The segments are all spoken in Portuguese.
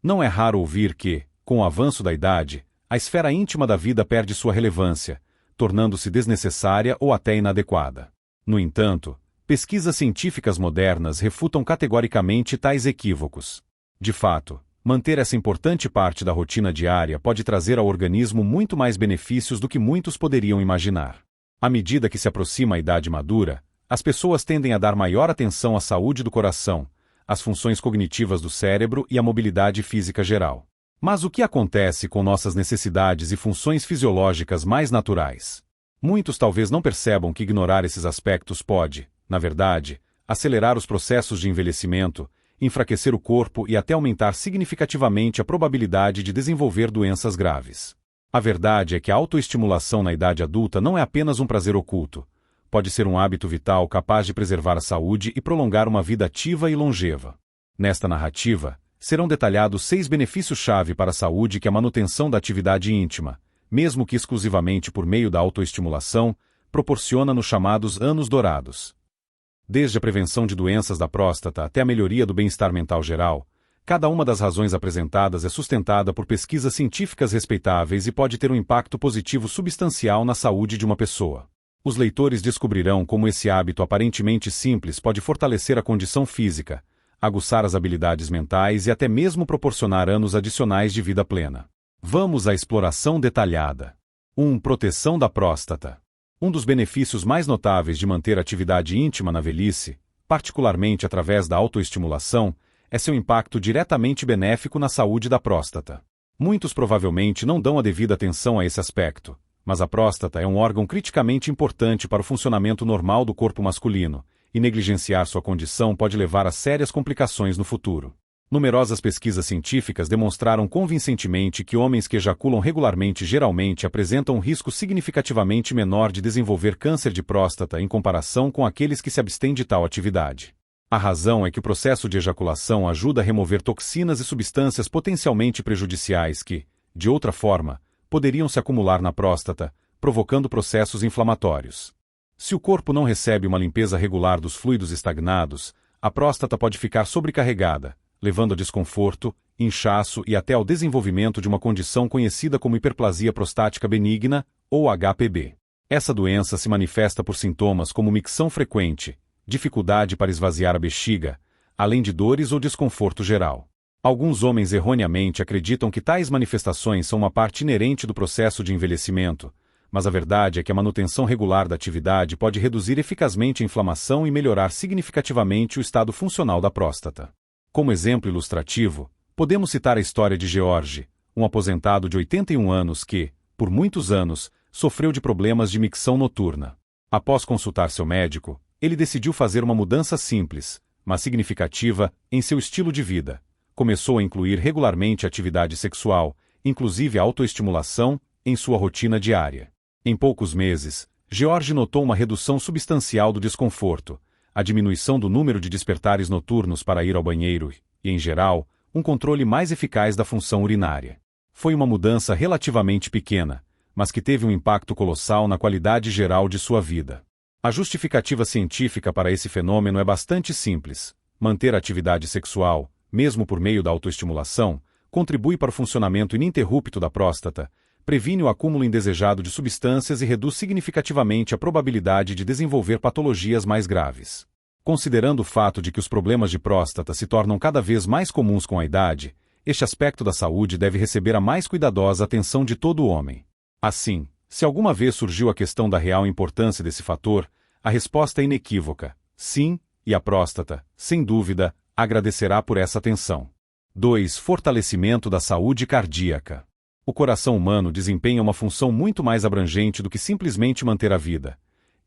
Não é raro ouvir que, com o avanço da idade, a esfera íntima da vida perde sua relevância, tornando-se desnecessária ou até inadequada. No entanto, pesquisas científicas modernas refutam categoricamente tais equívocos. De fato, manter essa importante parte da rotina diária pode trazer ao organismo muito mais benefícios do que muitos poderiam imaginar. À medida que se aproxima a idade madura, as pessoas tendem a dar maior atenção à saúde do coração, às funções cognitivas do cérebro e à mobilidade física geral. Mas o que acontece com nossas necessidades e funções fisiológicas mais naturais? Muitos talvez não percebam que ignorar esses aspectos pode, na verdade, acelerar os processos de envelhecimento, enfraquecer o corpo e até aumentar significativamente a probabilidade de desenvolver doenças graves. A verdade é que a autoestimulação na idade adulta não é apenas um prazer oculto. Pode ser um hábito vital capaz de preservar a saúde e prolongar uma vida ativa e longeva. Nesta narrativa, serão detalhados 6 benefícios-chave para a saúde que a manutenção da atividade íntima, mesmo que exclusivamente por meio da autoestimulação, proporciona nos chamados anos dourados. Desde a prevenção de doenças da próstata até a melhoria do bem-estar mental geral, cada uma das razões apresentadas é sustentada por pesquisas científicas respeitáveis e pode ter um impacto positivo substancial na saúde de uma pessoa. Os leitores descobrirão como esse hábito aparentemente simples pode fortalecer a condição física, aguçar as habilidades mentais e até mesmo proporcionar anos adicionais de vida plena. Vamos à exploração detalhada. 1. Proteção da próstata. Um dos benefícios mais notáveis de manter atividade íntima na velhice, particularmente através da autoestimulação, é seu impacto diretamente benéfico na saúde da próstata. Muitos provavelmente não dão a devida atenção a esse aspecto, mas a próstata é um órgão criticamente importante para o funcionamento normal do corpo masculino, e negligenciar sua condição pode levar a sérias complicações no futuro. Numerosas pesquisas científicas demonstraram convincentemente que homens que ejaculam regularmente geralmente apresentam um risco significativamente menor de desenvolver câncer de próstata em comparação com aqueles que se abstêm de tal atividade. A razão é que o processo de ejaculação ajuda a remover toxinas e substâncias potencialmente prejudiciais que, de outra forma, poderiam se acumular na próstata, provocando processos inflamatórios. Se o corpo não recebe uma limpeza regular dos fluidos estagnados, a próstata pode ficar sobrecarregada, levando a desconforto, inchaço e até ao desenvolvimento de uma condição conhecida como hiperplasia prostática benigna, ou HPB. Essa doença se manifesta por sintomas como micção frequente, dificuldade para esvaziar a bexiga, além de dores ou desconforto geral. Alguns homens erroneamente acreditam que tais manifestações são uma parte inerente do processo de envelhecimento, mas a verdade é que a manutenção regular da atividade pode reduzir eficazmente a inflamação e melhorar significativamente o estado funcional da próstata. Como exemplo ilustrativo, podemos citar a história de George, um aposentado de 81 anos que, por muitos anos, sofreu de problemas de micção noturna. Após consultar seu médico, ele decidiu fazer uma mudança simples, mas significativa, em seu estilo de vida. Começou a incluir regularmente a atividade sexual, inclusive a autoestimulação, em sua rotina diária. Em poucos meses, George notou uma redução substancial do desconforto, a diminuição do número de despertares noturnos para ir ao banheiro e, em geral, um controle mais eficaz da função urinária. Foi uma mudança relativamente pequena, mas que teve um impacto colossal na qualidade geral de sua vida. A justificativa científica para esse fenômeno é bastante simples. Manter a atividade sexual, mesmo por meio da autoestimulação, contribui para o funcionamento ininterrupto da próstata, previne o acúmulo indesejado de substâncias e reduz significativamente a probabilidade de desenvolver patologias mais graves. Considerando o fato de que os problemas de próstata se tornam cada vez mais comuns com a idade, este aspecto da saúde deve receber a mais cuidadosa atenção de todo homem. Assim, se alguma vez surgiu a questão da real importância desse fator, a resposta é inequívoca: sim, e a próstata, sem dúvida, agradecerá por essa atenção. 2. Fortalecimento da saúde cardíaca. O coração humano desempenha uma função muito mais abrangente do que simplesmente manter a vida.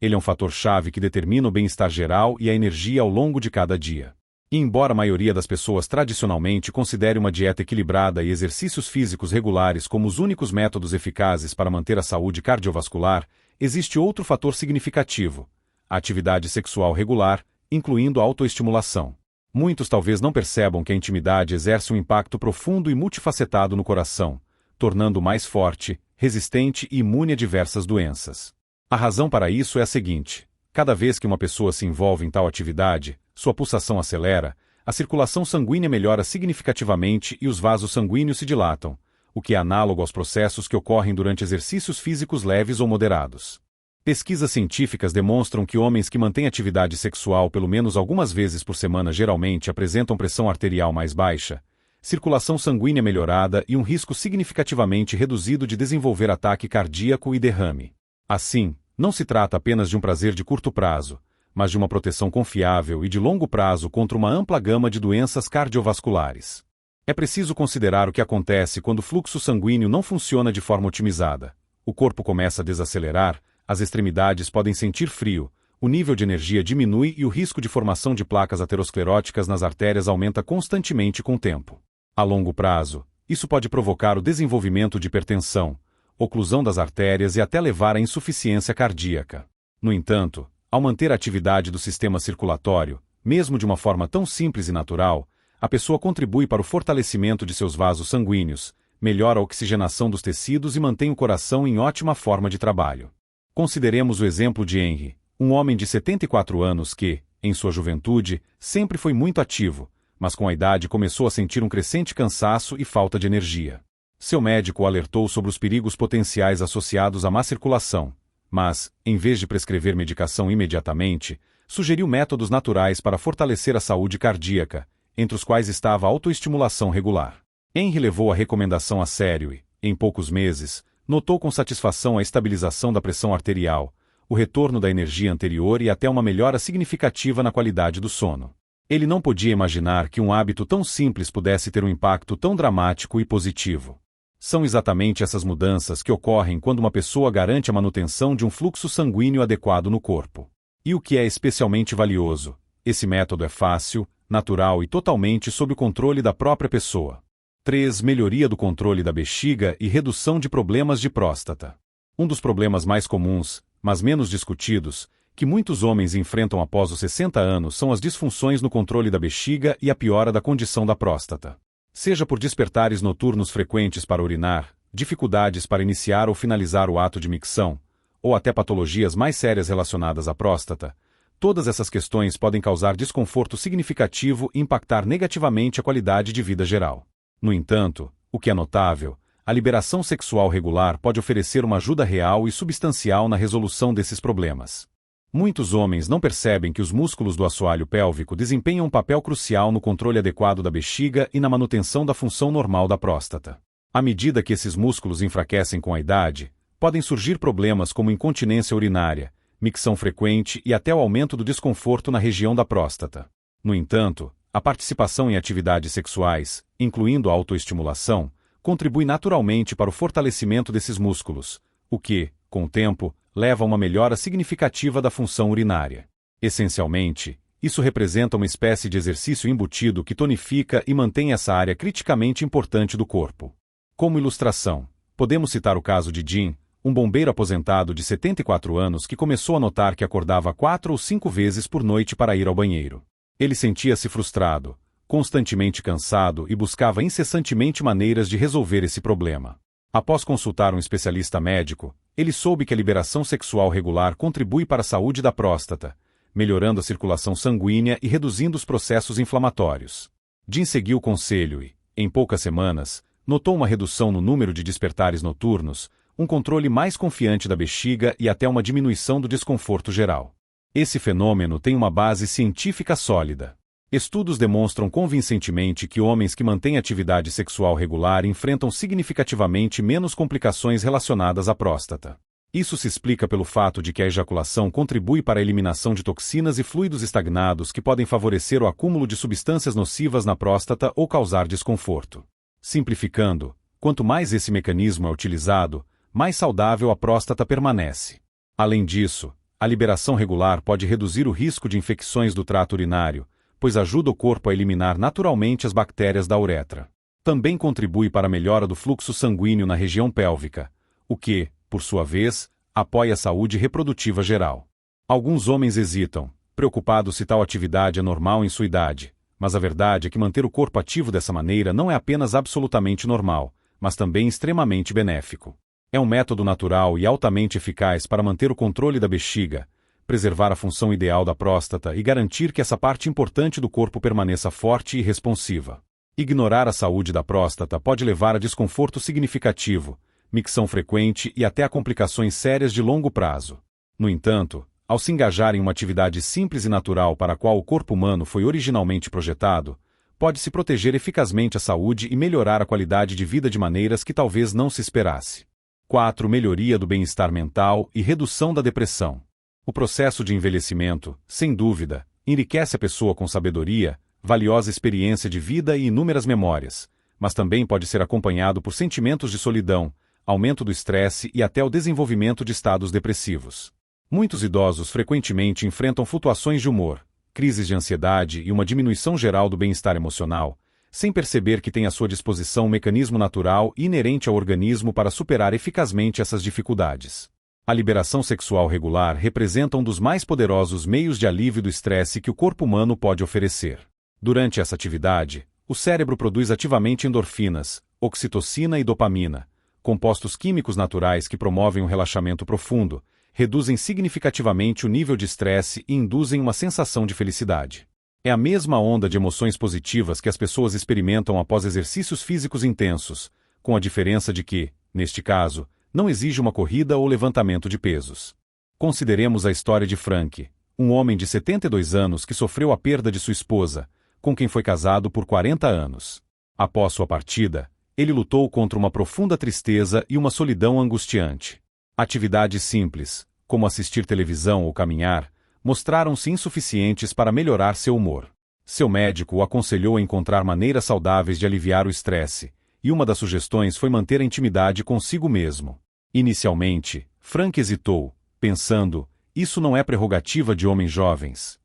Ele é um fator-chave que determina o bem-estar geral e a energia ao longo de cada dia. E embora a maioria das pessoas tradicionalmente considere uma dieta equilibrada e exercícios físicos regulares como os únicos métodos eficazes para manter a saúde cardiovascular, existe outro fator significativo: a atividade sexual regular, incluindo a autoestimulação. Muitos talvez não percebam que a intimidade exerce um impacto profundo e multifacetado no coração, tornando-o mais forte, resistente e imune a diversas doenças. A razão para isso é a seguinte: cada vez que uma pessoa se envolve em tal atividade, sua pulsação acelera, a circulação sanguínea melhora significativamente e os vasos sanguíneos se dilatam, o que é análogo aos processos que ocorrem durante exercícios físicos leves ou moderados. Pesquisas científicas demonstram que homens que mantêm atividade sexual pelo menos algumas vezes por semana geralmente apresentam pressão arterial mais baixa, circulação sanguínea melhorada e um risco significativamente reduzido de desenvolver ataque cardíaco e derrame. Assim, não se trata apenas de um prazer de curto prazo, mas de uma proteção confiável e de longo prazo contra uma ampla gama de doenças cardiovasculares. É preciso considerar o que acontece quando o fluxo sanguíneo não funciona de forma otimizada. O corpo começa a desacelerar, as extremidades podem sentir frio, o nível de energia diminui e o risco de formação de placas ateroscleróticas nas artérias aumenta constantemente com o tempo. A longo prazo, isso pode provocar o desenvolvimento de hipertensão, oclusão das artérias e até levar à insuficiência cardíaca. No entanto, ao manter a atividade do sistema circulatório, mesmo de uma forma tão simples e natural, a pessoa contribui para o fortalecimento de seus vasos sanguíneos, melhora a oxigenação dos tecidos e mantém o coração em ótima forma de trabalho. Consideremos o exemplo de Henry, um homem de 74 anos que, em sua juventude, sempre foi muito ativo, mas com a idade começou a sentir um crescente cansaço e falta de energia. Seu médico o alertou sobre os perigos potenciais associados à má circulação, mas, em vez de prescrever medicação imediatamente, sugeriu métodos naturais para fortalecer a saúde cardíaca, entre os quais estava a autoestimulação regular. Henry levou a recomendação a sério e, em poucos meses, notou com satisfação a estabilização da pressão arterial, o retorno da energia anterior e até uma melhora significativa na qualidade do sono. Ele não podia imaginar que um hábito tão simples pudesse ter um impacto tão dramático e positivo. São exatamente essas mudanças que ocorrem quando uma pessoa garante a manutenção de um fluxo sanguíneo adequado no corpo. E o que é especialmente valioso, esse método é fácil, natural e totalmente sob o controle da própria pessoa. 3. Melhoria do controle da bexiga e redução de problemas de próstata. Um dos problemas mais comuns, mas menos discutidos, que muitos homens enfrentam após os 60 anos são as disfunções no controle da bexiga e a piora da condição da próstata. Seja por despertares noturnos frequentes para urinar, dificuldades para iniciar ou finalizar o ato de micção, ou até patologias mais sérias relacionadas à próstata, todas essas questões podem causar desconforto significativo e impactar negativamente a qualidade de vida geral. No entanto, o que é notável, a liberação sexual regular pode oferecer uma ajuda real e substancial na resolução desses problemas. Muitos homens não percebem que os músculos do assoalho pélvico desempenham um papel crucial no controle adequado da bexiga e na manutenção da função normal da próstata. À medida que esses músculos enfraquecem com a idade, podem surgir problemas como incontinência urinária, micção frequente e até o aumento do desconforto na região da próstata. No entanto, a participação em atividades sexuais, incluindo a autoestimulação, contribui naturalmente para o fortalecimento desses músculos, o que, com o tempo, leva a uma melhora significativa da função urinária. Essencialmente, isso representa uma espécie de exercício embutido que tonifica e mantém essa área criticamente importante do corpo. Como ilustração, podemos citar o caso de Jim, um bombeiro aposentado de 74 anos que começou a notar que acordava 4 ou 5 vezes por noite para ir ao banheiro. Ele sentia-se frustrado, constantemente cansado e buscava incessantemente maneiras de resolver esse problema. Após consultar um especialista médico, ele soube que a liberação sexual regular contribui para a saúde da próstata, melhorando a circulação sanguínea e reduzindo os processos inflamatórios. Jim seguiu o conselho e, em poucas semanas, notou uma redução no número de despertares noturnos, um controle mais confiante da bexiga e até uma diminuição do desconforto geral. Esse fenômeno tem uma base científica sólida. Estudos demonstram convincentemente que homens que mantêm atividade sexual regular enfrentam significativamente menos complicações relacionadas à próstata. Isso se explica pelo fato de que a ejaculação contribui para a eliminação de toxinas e fluidos estagnados que podem favorecer o acúmulo de substâncias nocivas na próstata ou causar desconforto. Simplificando, quanto mais esse mecanismo é utilizado, mais saudável a próstata permanece. Além disso, a liberação regular pode reduzir o risco de infecções do trato urinário, pois ajuda o corpo a eliminar naturalmente as bactérias da uretra. Também contribui para a melhora do fluxo sanguíneo na região pélvica, o que, por sua vez, apoia a saúde reprodutiva geral. Alguns homens hesitam, preocupados se tal atividade é normal em sua idade, mas a verdade é que manter o corpo ativo dessa maneira não é apenas absolutamente normal, mas também extremamente benéfico. É um método natural e altamente eficaz para manter o controle da bexiga, preservar a função ideal da próstata e garantir que essa parte importante do corpo permaneça forte e responsiva. Ignorar a saúde da próstata pode levar a desconforto significativo, micção frequente e até a complicações sérias de longo prazo. No entanto, ao se engajar em uma atividade simples e natural para a qual o corpo humano foi originalmente projetado, pode-se proteger eficazmente a saúde e melhorar a qualidade de vida de maneiras que talvez não se esperasse. 4. Melhoria do bem-estar mental e redução da depressão. O processo de envelhecimento, sem dúvida, enriquece a pessoa com sabedoria, valiosa experiência de vida e inúmeras memórias, mas também pode ser acompanhado por sentimentos de solidão, aumento do estresse e até o desenvolvimento de estados depressivos. Muitos idosos frequentemente enfrentam flutuações de humor, crises de ansiedade e uma diminuição geral do bem-estar emocional, sem perceber que tem à sua disposição um mecanismo natural e inerente ao organismo para superar eficazmente essas dificuldades. A liberação sexual regular representa um dos mais poderosos meios de alívio do estresse que o corpo humano pode oferecer. Durante essa atividade, o cérebro produz ativamente endorfinas, oxitocina e dopamina, compostos químicos naturais que promovem um relaxamento profundo, reduzem significativamente o nível de estresse e induzem uma sensação de felicidade. É a mesma onda de emoções positivas que as pessoas experimentam após exercícios físicos intensos, com a diferença de que, neste caso, não exige uma corrida ou levantamento de pesos. Consideremos a história de Frank, um homem de 72 anos que sofreu a perda de sua esposa, com quem foi casado por 40 anos. Após sua partida, ele lutou contra uma profunda tristeza e uma solidão angustiante. Atividades simples, como assistir televisão ou caminhar, mostraram-se insuficientes para melhorar seu humor. Seu médico o aconselhou a encontrar maneiras saudáveis de aliviar o estresse, e uma das sugestões foi manter a intimidade consigo mesmo. Inicialmente, Frank hesitou, pensando, isso não é prerrogativa de homens jovens.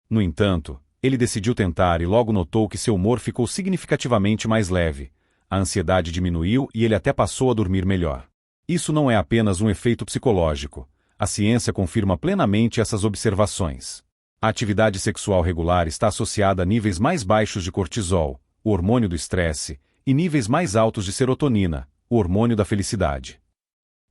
No entanto, ele decidiu tentar e logo notou que seu humor ficou significativamente mais leve, a ansiedade diminuiu e ele até passou a dormir melhor. Isso não é apenas um efeito psicológico. A ciência confirma plenamente essas observações. A atividade sexual regular está associada a níveis mais baixos de cortisol, o hormônio do estresse, e níveis mais altos de serotonina, o hormônio da felicidade.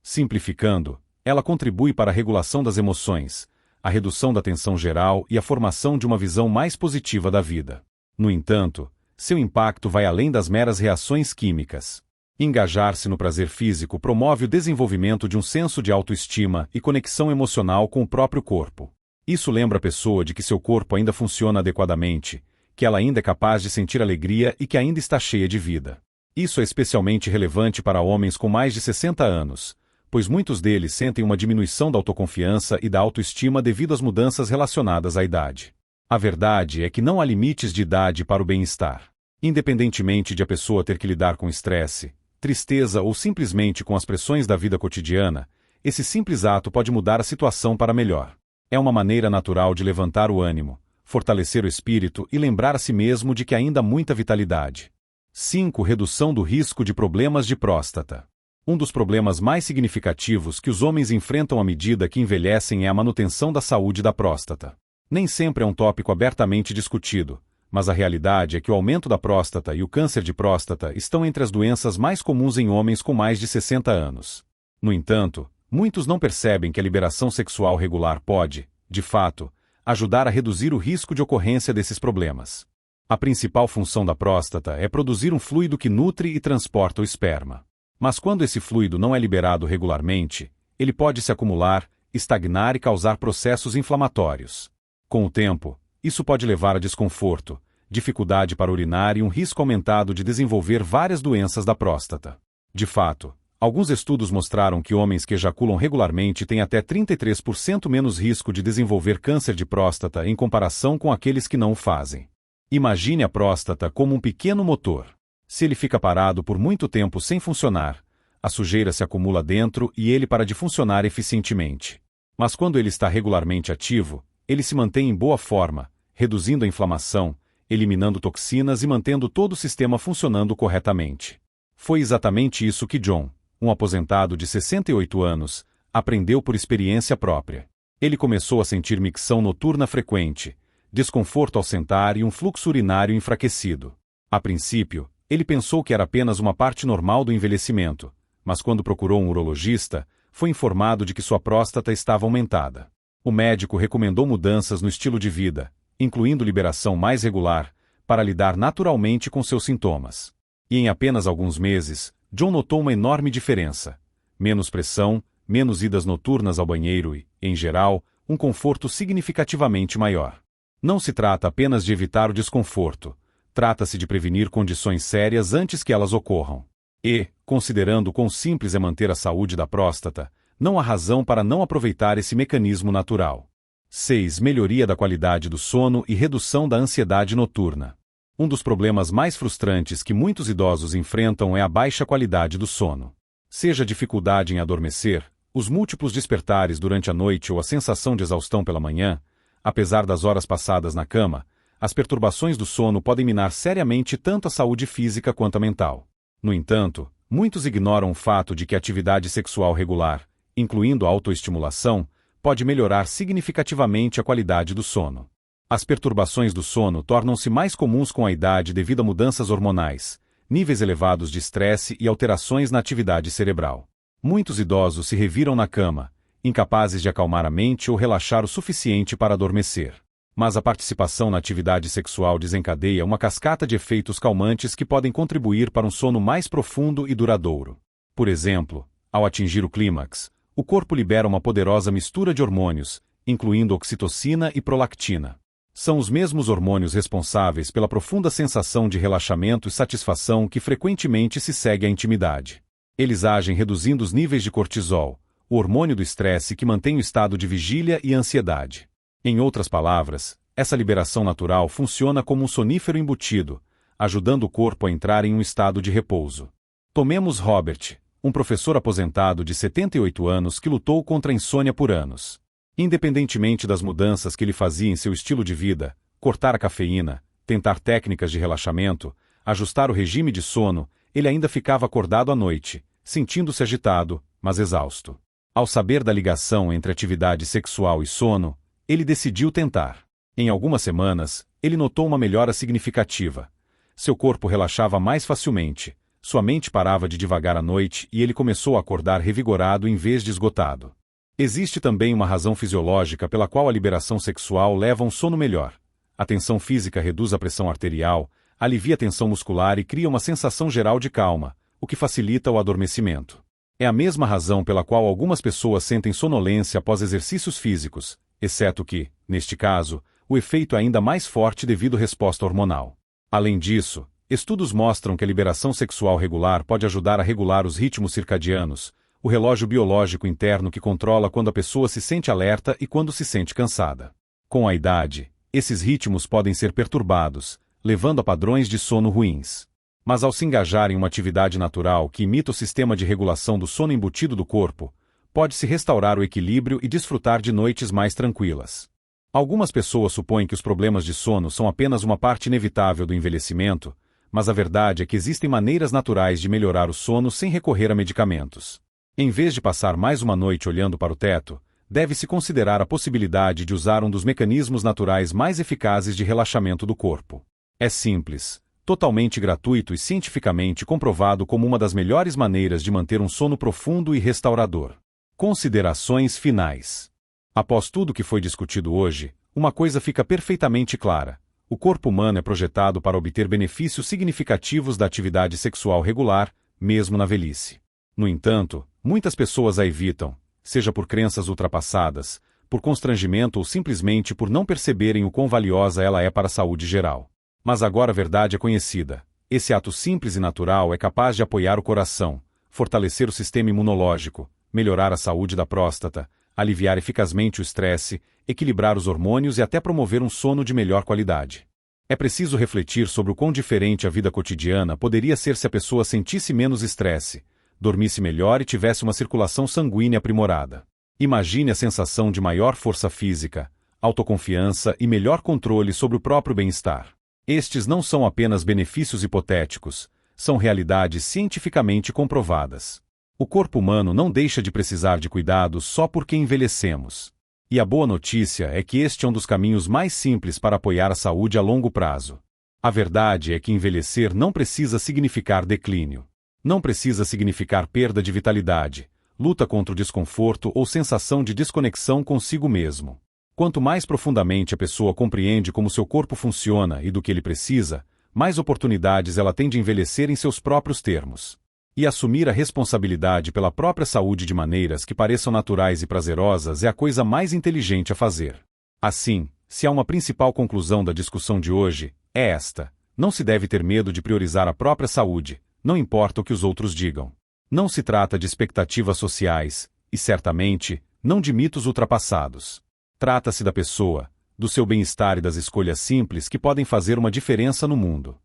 Simplificando, ela contribui para a regulação das emoções, a redução da tensão geral e a formação de uma visão mais positiva da vida. No entanto, seu impacto vai além das meras reações químicas. Engajar-se no prazer físico promove o desenvolvimento de um senso de autoestima e conexão emocional com o próprio corpo. Isso lembra a pessoa de que seu corpo ainda funciona adequadamente, que ela ainda é capaz de sentir alegria e que ainda está cheia de vida. Isso é especialmente relevante para homens com mais de 60 anos, pois muitos deles sentem uma diminuição da autoconfiança e da autoestima devido às mudanças relacionadas à idade. A verdade é que não há limites de idade para o bem-estar. Independentemente de a pessoa ter que lidar com estresse, tristeza ou simplesmente com as pressões da vida cotidiana, esse simples ato pode mudar a situação para melhor. É uma maneira natural de levantar o ânimo, fortalecer o espírito e lembrar a si mesmo de que ainda há muita vitalidade. 5. Redução do risco de problemas de próstata. Um dos problemas mais significativos que os homens enfrentam à medida que envelhecem é a manutenção da saúde da próstata. Nem sempre é um tópico abertamente discutido, mas a realidade é que o aumento da próstata e o câncer de próstata estão entre as doenças mais comuns em homens com mais de 60 anos. No entanto, muitos não percebem que a liberação sexual regular pode, de fato, ajudar a reduzir o risco de ocorrência desses problemas. A principal função da próstata é produzir um fluido que nutre e transporta o esperma. Mas quando esse fluido não é liberado regularmente, ele pode se acumular, estagnar e causar processos inflamatórios. Com o tempo, isso pode levar a desconforto, dificuldade para urinar e um risco aumentado de desenvolver várias doenças da próstata. De fato, alguns estudos mostraram que homens que ejaculam regularmente têm até 33% menos risco de desenvolver câncer de próstata em comparação com aqueles que não o fazem. Imagine a próstata como um pequeno motor. Se ele fica parado por muito tempo sem funcionar, a sujeira se acumula dentro e ele para de funcionar eficientemente. Mas quando ele está regularmente ativo, ele se mantém em boa forma, reduzindo a inflamação, eliminando toxinas e mantendo todo o sistema funcionando corretamente. Foi exatamente isso que John, um aposentado de 68 anos, aprendeu por experiência própria. Ele começou a sentir micção noturna frequente, desconforto ao sentar e um fluxo urinário enfraquecido. A princípio, ele pensou que era apenas uma parte normal do envelhecimento, mas quando procurou um urologista, foi informado de que sua próstata estava aumentada. O médico recomendou mudanças no estilo de vida, incluindo liberação mais regular, para lidar naturalmente com seus sintomas. E em apenas alguns meses, John notou uma enorme diferença. Menos pressão, menos idas noturnas ao banheiro e, em geral, um conforto significativamente maior. Não se trata apenas de evitar o desconforto, trata-se de prevenir condições sérias antes que elas ocorram. E, considerando quão simples é manter a saúde da próstata, não há razão para não aproveitar esse mecanismo natural. 6. Melhoria da qualidade do sono e redução da ansiedade noturna. Um dos problemas mais frustrantes que muitos idosos enfrentam é a baixa qualidade do sono. Seja a dificuldade em adormecer, os múltiplos despertares durante a noite ou a sensação de exaustão pela manhã, apesar das horas passadas na cama, as perturbações do sono podem minar seriamente tanto a saúde física quanto a mental. No entanto, muitos ignoram o fato de que a atividade sexual regular, incluindo a autoestimulação, pode melhorar significativamente a qualidade do sono. As perturbações do sono tornam-se mais comuns com a idade devido a mudanças hormonais, níveis elevados de estresse e alterações na atividade cerebral. Muitos idosos se reviram na cama, incapazes de acalmar a mente ou relaxar o suficiente para adormecer. Mas a participação na atividade sexual desencadeia uma cascata de efeitos calmantes que podem contribuir para um sono mais profundo e duradouro. Por exemplo, ao atingir o clímax, o corpo libera uma poderosa mistura de hormônios, incluindo oxitocina e prolactina. São os mesmos hormônios responsáveis pela profunda sensação de relaxamento e satisfação que frequentemente se segue à intimidade. Eles agem reduzindo os níveis de cortisol, o hormônio do estresse que mantém o estado de vigília e ansiedade. Em outras palavras, essa liberação natural funciona como um sonífero embutido, ajudando o corpo a entrar em um estado de repouso. Tomemos Robert, um professor aposentado de 78 anos que lutou contra a insônia por anos. Independentemente das mudanças que ele fazia em seu estilo de vida, cortar a cafeína, tentar técnicas de relaxamento, ajustar o regime de sono, ele ainda ficava acordado à noite, sentindo-se agitado, mas exausto. Ao saber da ligação entre atividade sexual e sono, ele decidiu tentar. Em algumas semanas, ele notou uma melhora significativa. Seu corpo relaxava mais facilmente, sua mente parava de divagar à noite e ele começou a acordar revigorado em vez de esgotado. Existe também uma razão fisiológica pela qual a liberação sexual leva a um sono melhor. A tensão física reduz a pressão arterial, alivia a tensão muscular e cria uma sensação geral de calma, o que facilita o adormecimento. É a mesma razão pela qual algumas pessoas sentem sonolência após exercícios físicos, exceto que, neste caso, o efeito é ainda mais forte devido à resposta hormonal. Além disso, estudos mostram que a liberação sexual regular pode ajudar a regular os ritmos circadianos, o relógio biológico interno que controla quando a pessoa se sente alerta e quando se sente cansada. Com a idade, esses ritmos podem ser perturbados, levando a padrões de sono ruins. Mas ao se engajar em uma atividade natural que imita o sistema de regulação do sono embutido do corpo, pode-se restaurar o equilíbrio e desfrutar de noites mais tranquilas. Algumas pessoas supõem que os problemas de sono são apenas uma parte inevitável do envelhecimento, mas a verdade é que existem maneiras naturais de melhorar o sono sem recorrer a medicamentos. Em vez de passar mais uma noite olhando para o teto, deve-se considerar a possibilidade de usar um dos mecanismos naturais mais eficazes de relaxamento do corpo. É simples, totalmente gratuito e cientificamente comprovado como uma das melhores maneiras de manter um sono profundo e restaurador. Considerações finais. Após tudo que foi discutido hoje, uma coisa fica perfeitamente clara. O corpo humano é projetado para obter benefícios significativos da atividade sexual regular, mesmo na velhice. No entanto, muitas pessoas a evitam, seja por crenças ultrapassadas, por constrangimento ou simplesmente por não perceberem o quão valiosa ela é para a saúde geral. Mas agora a verdade é conhecida. Esse ato simples e natural é capaz de apoiar o coração, fortalecer o sistema imunológico, melhorar a saúde da próstata, aliviar eficazmente o estresse, equilibrar os hormônios e até promover um sono de melhor qualidade. É preciso refletir sobre o quão diferente a vida cotidiana poderia ser se a pessoa sentisse menos estresse, dormisse melhor e tivesse uma circulação sanguínea aprimorada. Imagine a sensação de maior força física, autoconfiança e melhor controle sobre o próprio bem-estar. Estes não são apenas benefícios hipotéticos, são realidades cientificamente comprovadas. O corpo humano não deixa de precisar de cuidados só porque envelhecemos. E a boa notícia é que este é um dos caminhos mais simples para apoiar a saúde a longo prazo. A verdade é que envelhecer não precisa significar declínio. Não precisa significar perda de vitalidade, luta contra o desconforto ou sensação de desconexão consigo mesmo. Quanto mais profundamente a pessoa compreende como seu corpo funciona e do que ele precisa, mais oportunidades ela tem de envelhecer em seus próprios termos. E assumir a responsabilidade pela própria saúde de maneiras que pareçam naturais e prazerosas é a coisa mais inteligente a fazer. Assim, se há uma principal conclusão da discussão de hoje, é esta: não se deve ter medo de priorizar a própria saúde, não importa o que os outros digam. Não se trata de expectativas sociais, e certamente, não de mitos ultrapassados. Trata-se da pessoa, do seu bem-estar e das escolhas simples que podem fazer uma diferença no mundo.